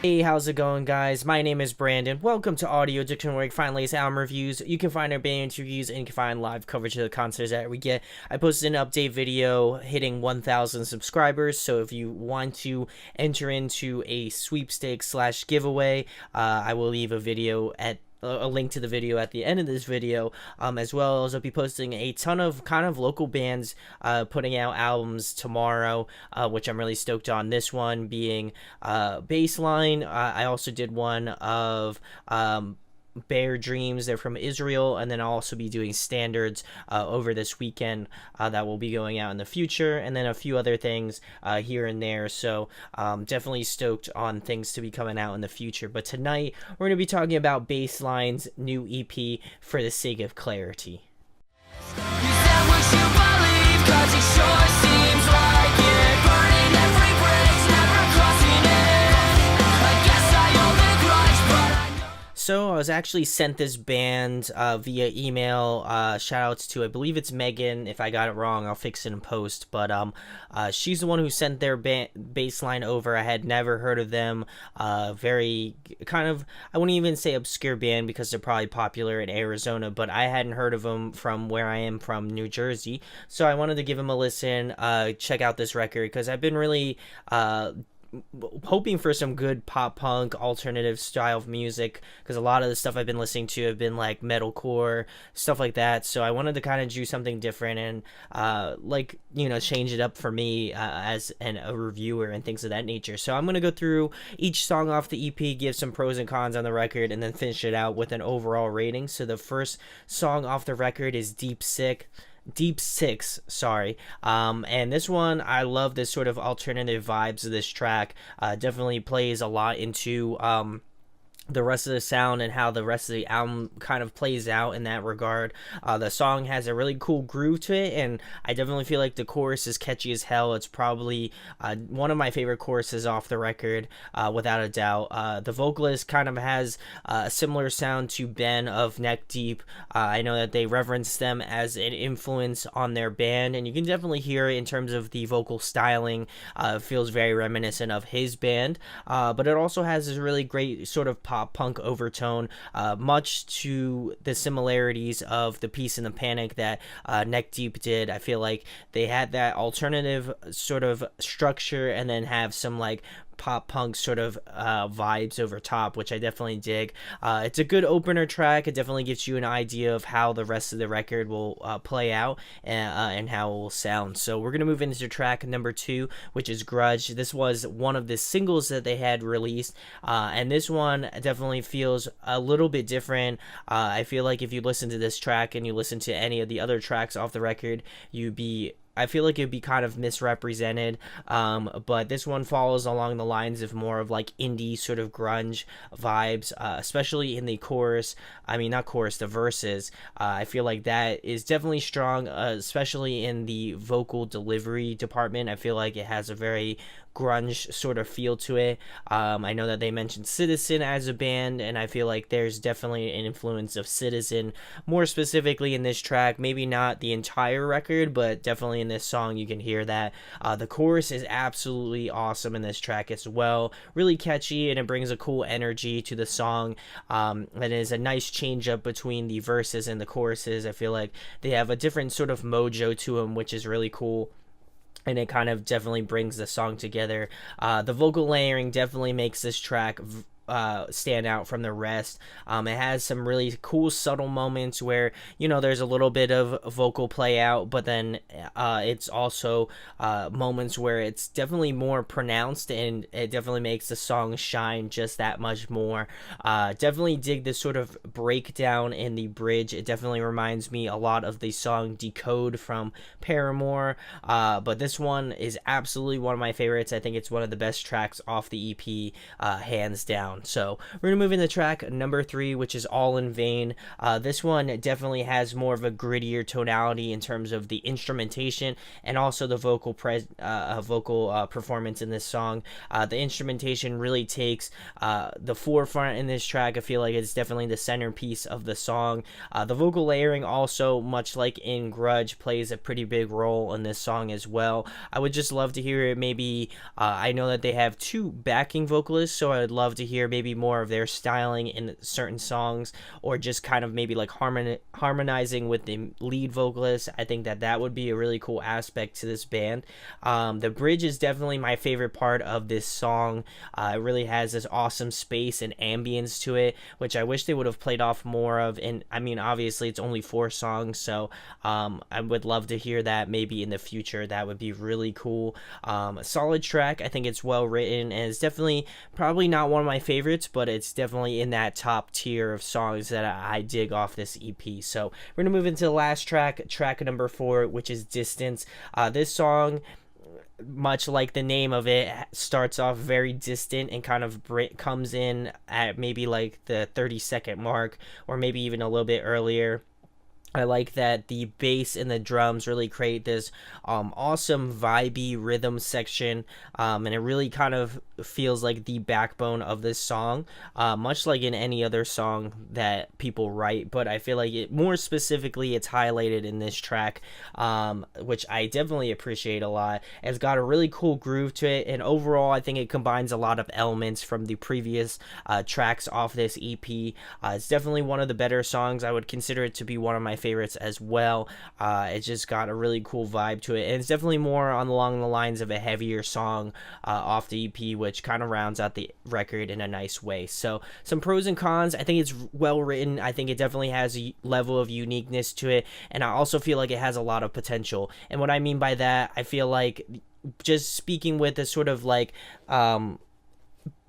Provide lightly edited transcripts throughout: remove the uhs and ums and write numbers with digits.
Hey, how's it going, guys? My name is Brandon. Welcome to Audio Addiction, where you can find latest album reviews. You can find our band reviews, and you can find live coverage of the concerts that we get. I posted an update video hitting 1,000 subscribers, so if you want to enter into a sweepstakes / giveaway, I will leave a link to the video at the end of this video, as well as I'll be posting a ton of kind of local bands putting out albums tomorrow, which I'm really stoked on. This one being Basline. I also did one of Bear Dreams. They're from Israel, and then I'll also be doing standards over this weekend that will be going out in the future, and then a few other things here and there. So definitely stoked on things to be coming out in the future. But tonight we're going to be talking about Basline's new EP, For the Sake of Clarity. So I was actually sent this band via email. Shout outs to, I believe it's Megan. If I got it wrong, I'll fix it in post. But she's the one who sent their Basline over. I had never heard of them. Very kind of, I wouldn't even say obscure band because they're probably popular in Arizona, but I hadn't heard of them from where I am from, New Jersey. So I wanted to give them a listen, check out this record, because I've been really hoping for some good pop punk alternative style of music, because a lot of the stuff I've been listening to have been like metalcore stuff like that. So I wanted to kind of do something different and change it up for me as a reviewer and things of that nature. So I'm going to go through each song off the EP, give some pros and cons on the record, and then finish it out with an overall rating. So the first song off the record is Deep Six, and this one, I love this sort of alternative vibes of this track. Definitely plays a lot into the rest of the sound and how the rest of the album kind of plays out in that regard. The song has a really cool groove to it, and I definitely feel like the chorus is catchy as hell. It's probably one of my favorite choruses off the record, without a doubt. The vocalist kind of has a similar sound to Ben of Neck Deep. I know that they reverence them as an influence on their band, and you can definitely hear it in terms of the vocal styling. It feels very reminiscent of his band, but it also has this really great sort of pop punk overtone, much to the similarities of the Peace and the Panic that Neck Deep did. I feel like they had that alternative sort of structure and then have some like pop punk sort of vibes over top, which I definitely dig. It's a good opener track. It definitely gives you an idea of how the rest of the record will play out and how it will sound. So we're going to move into track number 2, which is Grudge. This was one of the singles that they had released, and this one definitely feels a little bit different. I feel like if you listen to this track and you listen to any of the other tracks off the record, I feel like it'd be kind of misrepresented, but this one follows along the lines of more of like indie sort of grunge vibes, especially in the chorus. The verses. I feel like that is definitely strong, especially in the vocal delivery department. I feel like it has a very grunge sort of feel to it. I know that they mentioned Citizen as a band, and I feel like there's definitely an influence of Citizen, more specifically in this track. Maybe not the entire record, but definitely in this song you can hear that. The chorus is absolutely awesome in this track as well. Really catchy, and it brings a cool energy to the song. It is a nice change up between the verses and the choruses. I feel like they have a different sort of mojo to them, which is really cool, and it kind of definitely brings the song together. The vocal layering definitely makes this track stand out from the rest. It has some really cool subtle moments where there's a little bit of vocal play out, but then it's also moments where it's definitely more pronounced, and it definitely makes the song shine just that much more. Definitely dig this sort of breakdown in the bridge. It definitely reminds me a lot of the song Decode from Paramore, but this one is absolutely one of my favorites. I think it's one of the best tracks off the EP, hands down. down. So we're gonna move into track number 3, which is All in Vain. This one definitely has more of a grittier tonality in terms of the instrumentation and also the vocal performance in this song. The instrumentation really takes the forefront in this track. I feel like it's definitely the centerpiece of the song. The vocal layering also, much like in Grudge, plays a pretty big role in this song as well. I would just love to hear it. Maybe I know that they have 2 backing vocalists, so I'd love to hear maybe more of their styling in certain songs, or just kind of maybe like harmonizing with the lead vocalist. I think that would be a really cool aspect to this band. The bridge is definitely my favorite part of this song. It really has this awesome space and ambience to it, which I wish they would have played off more of. And I mean, obviously it's only 4 songs, so I would love to hear that maybe in the future. That would be really cool. A solid track. I think it's well written, and it's definitely probably not one of my favorites, but it's definitely in that top tier of songs that I dig off this EP. So we're gonna move into the last track number 4, which is Distance. This song, much like the name of it, starts off very distant and kind of comes in at maybe like the 30-second mark, or maybe even a little bit earlier. I like that the bass and the drums really create this awesome vibey rhythm section, and it really kind of feels like the backbone of this song, much like in any other song that people write, but I feel like it more specifically it's highlighted in this track, which I definitely appreciate a lot. It's got a really cool groove to it, and overall I think it combines a lot of elements from the previous tracks off this EP. It's definitely one of the better songs. I would consider it to be one of my favorites as well. It's just got a really cool vibe to it, and it's definitely more along the lines of a heavier song off the EP, which kind of rounds out the record in a nice way. So some pros and cons. I think it's well written. I think it definitely has a level of uniqueness to it, and I also feel like it has a lot of potential. And what I mean by that, I feel like just speaking with the sort of like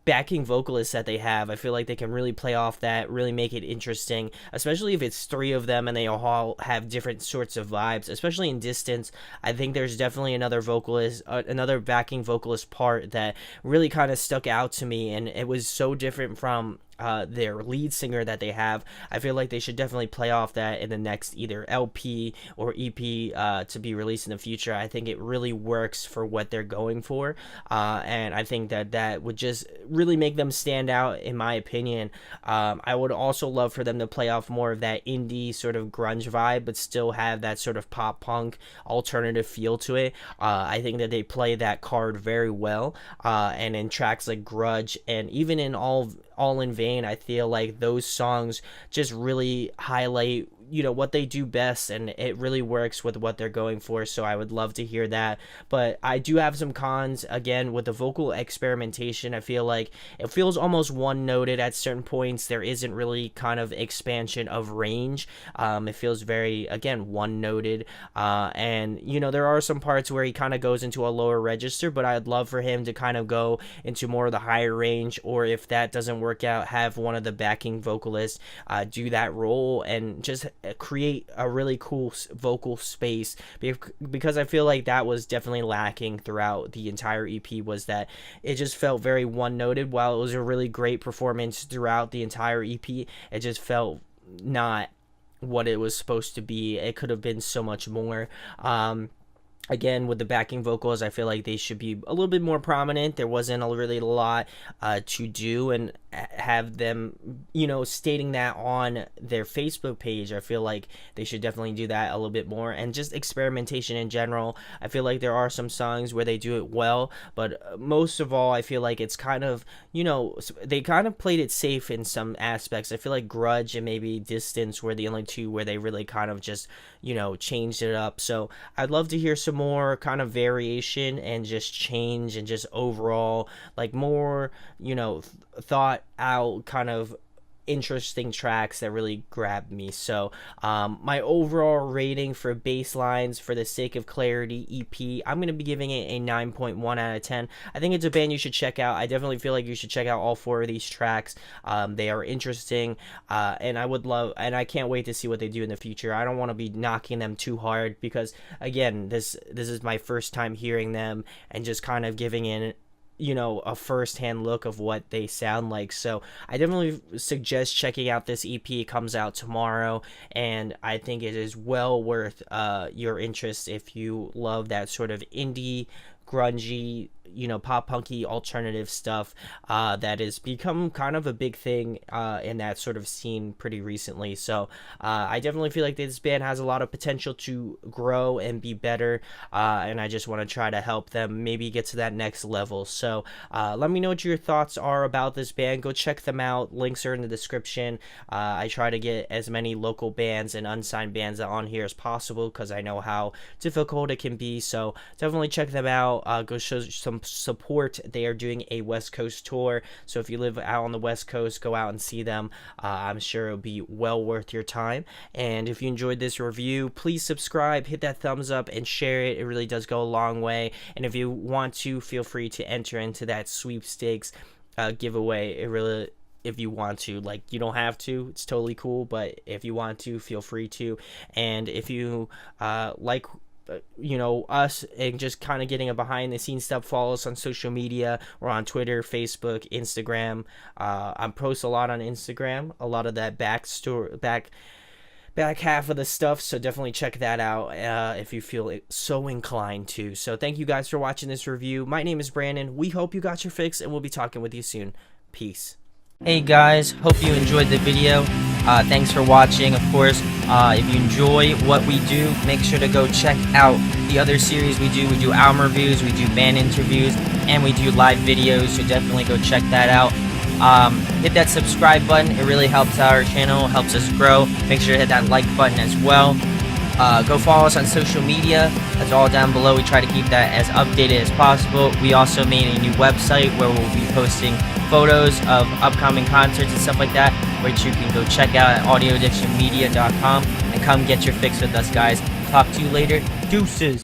backing vocalists that they have, I feel like they can really play off that, really make it interesting, especially if it's 3 of them and they all have different sorts of vibes. Especially in Distance, I think there's definitely another vocalist, another backing vocalist part that really kind of stuck out to me, and it was so different from their lead singer that they have. I feel like they should definitely play off that in the next either LP or EP to be released in the future. I think it really works for what they're going for, and I think that would just really make them stand out, in my opinion. I would also love for them to play off more of that indie sort of grunge vibe, but still have that sort of pop punk alternative feel to it. I think that they play that card very well, and in tracks like Grudge and even in All in Vain, I feel like those songs just really highlight what they do best, and it really works with what they're going for. So I would love to hear that. But I do have some cons again with the vocal experimentation. I feel like it feels almost one noted at certain points. There isn't really kind of expansion of range. It feels very, again, one noted, and there are some parts where he kind of goes into a lower register, but I'd love for him to kind of go into more of the higher range, or if that doesn't work out, have one of the backing vocalists do that role and just create a really cool vocal space, because I feel like that was definitely lacking throughout the entire EP, was that it just felt very one-noted. While it was a really great performance throughout the entire EP, it just felt not what it was supposed to be. It could have been so much more. Again, with the backing vocals, I feel like they should be a little bit more prominent. There wasn't really a lot to do, and have them, stating that on their Facebook page. I feel like they should definitely do that a little bit more, and just experimentation in general. I feel like there are some songs where they do it well, but most of all, I feel like it's kind of, they kind of played it safe in some aspects. I feel like Grudge and maybe Distance were the only 2 where they really kind of just, changed it up. So I'd love to hear some more kind of variation and just change, and just overall like more, thought out kind of interesting tracks that really grabbed me. So my overall rating for Baselines, for the Sake of Clarity EP, I'm going to be giving it a 9.1 out of 10. I think it's a band you should check out. I definitely feel like you should check out all 4 of these tracks. They are interesting, and I can't wait to see what they do in the future. I don't want to be knocking them too hard, because again, this is my first time hearing them, and just kind of giving in a first-hand look of what they sound like. So I definitely suggest checking out this EP. It comes out tomorrow, and I think it is well worth your interest if you love that sort of indie, grungy, pop punky alternative stuff that has become kind of a big thing in that sort of scene pretty recently. So I definitely feel like this band has a lot of potential to grow and be better, and I just want to try to help them maybe get to that next level. So let me know what your thoughts are about this band. Go check them out. Links are in the description. I try to get as many local bands and unsigned bands on here as possible because I know how difficult it can be. So definitely check them out. Go show some support. They are doing a West Coast tour, so if you live out on the West Coast, go out and see them. I'm sure it'll be well worth your time. And if you enjoyed this review, please subscribe, hit that thumbs up, and share it. It really does go a long way. And if you want to, feel free to enter into that sweepstakes giveaway. If you want to, you don't have to, it's totally cool, but if you want to, feel free to. And if you like us and just kind of getting a behind the scenes stuff, follow us on social media. We're on Twitter, Facebook, Instagram. I post a lot on Instagram, a lot of that back half of the stuff, so definitely check that out if you feel so inclined to. So thank you guys for watching this review. My name is Brandon. We hope you got your fix, and we'll be talking with you soon. Peace. Hey guys, hope you enjoyed the video. Thanks for watching. Of course, if you enjoy what we do, make sure to go check out the other series we do. We do album reviews, we do band interviews, and we do live videos, so definitely go check that out. Hit that subscribe button. It really helps our channel, helps us grow. Make sure to hit that like button as well. Go follow us on social media. That's all down below. We try to keep that as updated as possible. We also made a new website where we'll be posting photos of upcoming concerts and stuff like that, which you can go check out at audioaddictionmedia.com and come get your fix with us, guys. Talk to you later. Deuces.